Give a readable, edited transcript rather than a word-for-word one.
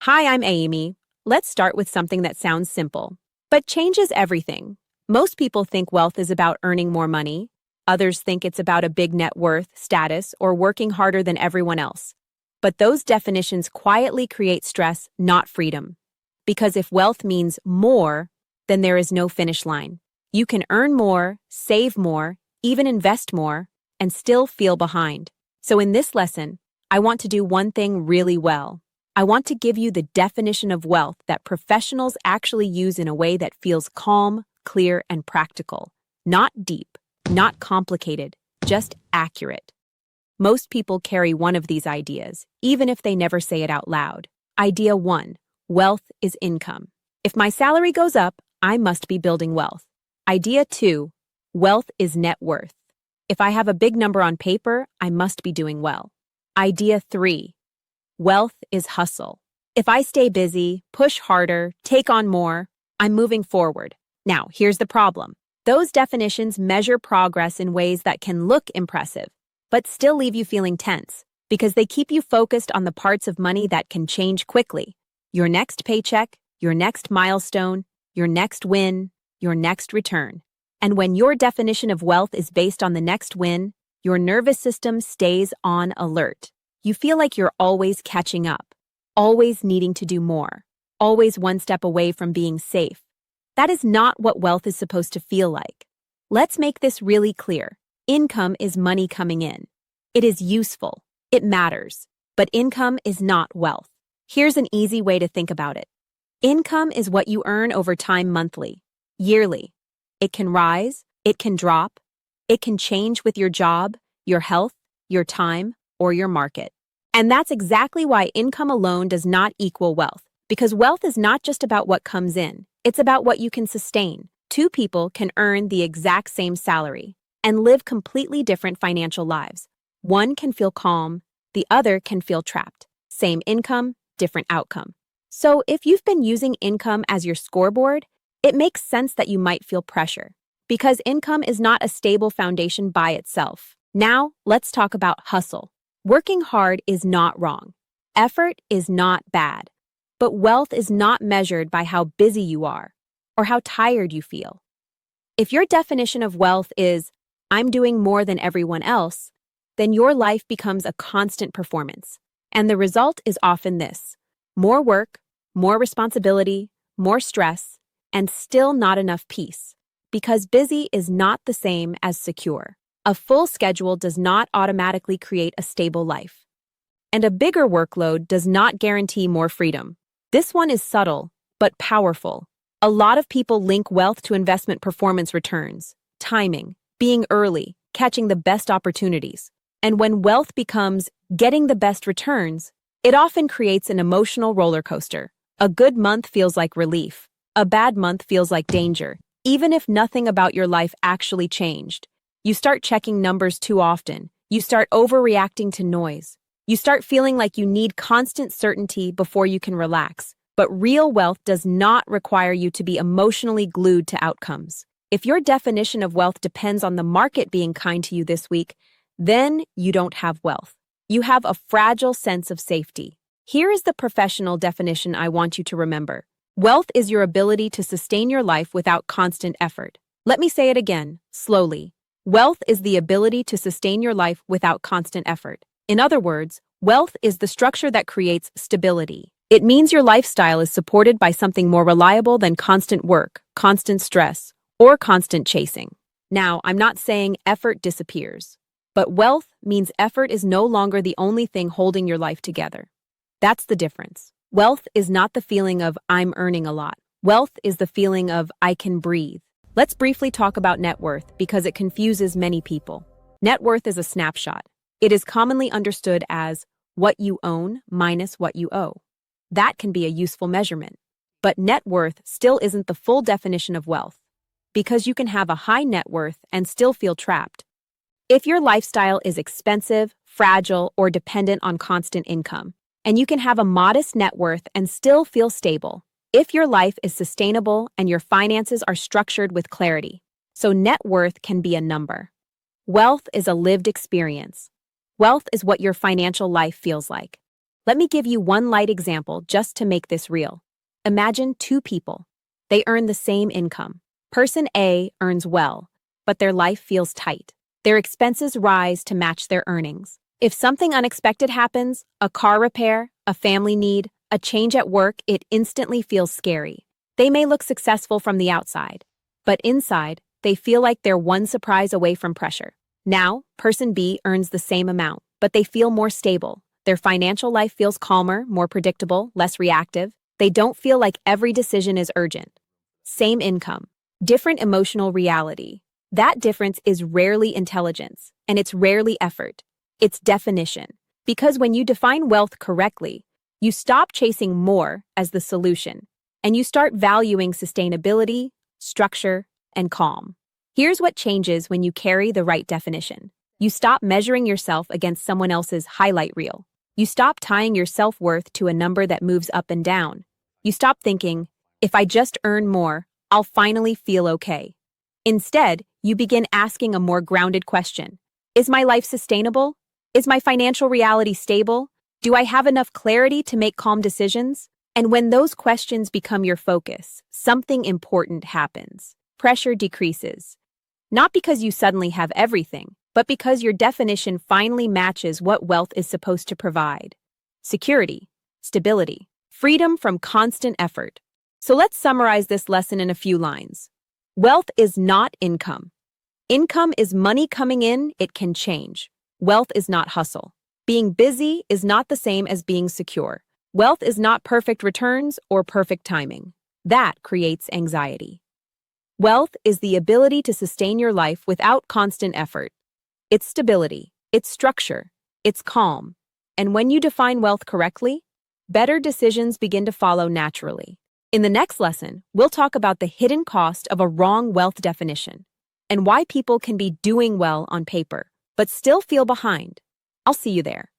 Hi, I'm Amy. Let's start with something that sounds simple, but changes everything. Most people think wealth is about earning more money. Others think it's about a big net worth, status, or working harder than everyone else. But those definitions quietly create stress, not freedom. Because if wealth means more, then there is no finish line. You can earn more, save more, even invest more, and still feel behind. So in this lesson, I want to do one thing really well. I want to give you the definition of wealth that professionals actually use in a way that feels calm, clear, and practical. Not deep, not complicated, just accurate. Most people carry one of these ideas, even if they never say it out loud. Idea 1. Wealth is income. If my salary goes up, I must be building wealth. Idea 2. Wealth is net worth. If I have a big number on paper, I must be doing well. Idea 3. Wealth is hustle. If I stay busy, push harder, take on more, I'm moving forward. Now, here's the problem. Those definitions measure progress in ways that can look impressive, but still leave you feeling tense, because they keep you focused on the parts of money that can change quickly. Your next paycheck, your next milestone, your next win, your next return. And when your definition of wealth is based on the next win, your nervous system stays on alert. You feel like you're always catching up, always needing to do more, always one step away from being safe. That is not what wealth is supposed to feel like. Let's make this really clear. Income is money coming in. It is useful. It matters. But income is not wealth. Here's an easy way to think about it. Income is what you earn over time monthly, yearly. It can rise, it can drop, it can change with your job, your health, your time, or your market. And that's exactly why income alone does not equal wealth, because wealth is not just about what comes in, it's about what you can sustain. Two people can earn the exact same salary and live completely different financial lives. One can feel calm, the other can feel trapped. Same income, different outcome. So if you've been using income as your scoreboard, it makes sense that you might feel pressure, because income is not a stable foundation by itself. Now, let's talk about hustle. Working hard is not wrong. Effort is not bad. But wealth is not measured by how busy you are or how tired you feel. If your definition of wealth is, I'm doing more than everyone else, then your life becomes a constant performance. And the result is often this: more work, more responsibility, more stress, and still not enough peace. Because busy is not the same as secure. A full schedule does not automatically create a stable life. And a bigger workload does not guarantee more freedom. This one is subtle, but powerful. A lot of people link wealth to investment performance returns, timing, being early, catching the best opportunities. And when wealth becomes getting the best returns, it often creates an emotional roller coaster. A good month feels like relief. A bad month feels like danger, even if nothing about your life actually changed. You start checking numbers too often. You start overreacting to noise. You start feeling like you need constant certainty before you can relax. But real wealth does not require you to be emotionally glued to outcomes. If your definition of wealth depends on the market being kind to you this week, then you don't have wealth. You have a fragile sense of safety. Here is the professional definition I want you to remember. Wealth is your ability to sustain your life without constant effort. Let me say it again, slowly. Wealth is the ability to sustain your life without constant effort. In other words, wealth is the structure that creates stability. It means your lifestyle is supported by something more reliable than constant work, constant stress, or constant chasing. Now, I'm not saying effort disappears, but wealth means effort is no longer the only thing holding your life together. That's the difference. Wealth is not the feeling of I'm earning a lot. Wealth is the feeling of I can breathe. Let's briefly talk about net worth because it confuses many people. Net worth is a snapshot. It is commonly understood as what you own minus what you owe. That can be a useful measurement. But net worth still isn't the full definition of wealth, because you can have a high net worth and still feel trapped. If your lifestyle is expensive, fragile, or dependent on constant income, and you can have a modest net worth and still feel stable. If your life is sustainable and your finances are structured with clarity. So net worth can be a number. Wealth is a lived experience. Wealth is what your financial life feels like. Let me give you one light example just to make this real. Imagine two people. They earn the same income. Person A earns well, but their life feels tight. Their expenses rise to match their earnings. If something unexpected happens, a car repair, a family need, a change at work, it instantly feels scary. They may look successful from the outside, but inside, they feel like they're one surprise away from pressure. Now, person B earns the same amount, but they feel more stable. Their financial life feels calmer, more predictable, less reactive. They don't feel like every decision is urgent. Same income, different emotional reality. That difference is rarely intelligence, and it's rarely effort. It's definition. Because when you define wealth correctly, you stop chasing more as the solution, and you start valuing sustainability, structure, and calm. Here's what changes when you carry the right definition. You stop measuring yourself against someone else's highlight reel. You stop tying your self-worth to a number that moves up and down. You stop thinking, if I just earn more, I'll finally feel okay. Instead, you begin asking a more grounded question. Is my life sustainable? Is my financial reality stable? Do I have enough clarity to make calm decisions? And when those questions become your focus, something important happens. Pressure decreases. Not because you suddenly have everything, but because your definition finally matches what wealth is supposed to provide. Security, stability, freedom from constant effort. So let's summarize this lesson in a few lines. Wealth is not income. Income is money coming in, it can change. Wealth is not hustle. Being busy is not the same as being secure. Wealth is not perfect returns or perfect timing. That creates anxiety. Wealth is the ability to sustain your life without constant effort. It's stability, it's structure, it's calm. And when you define wealth correctly, better decisions begin to follow naturally. In the next lesson, we'll talk about the hidden cost of a wrong wealth definition and why people can be doing well on paper, but still feel behind. I'll see you there.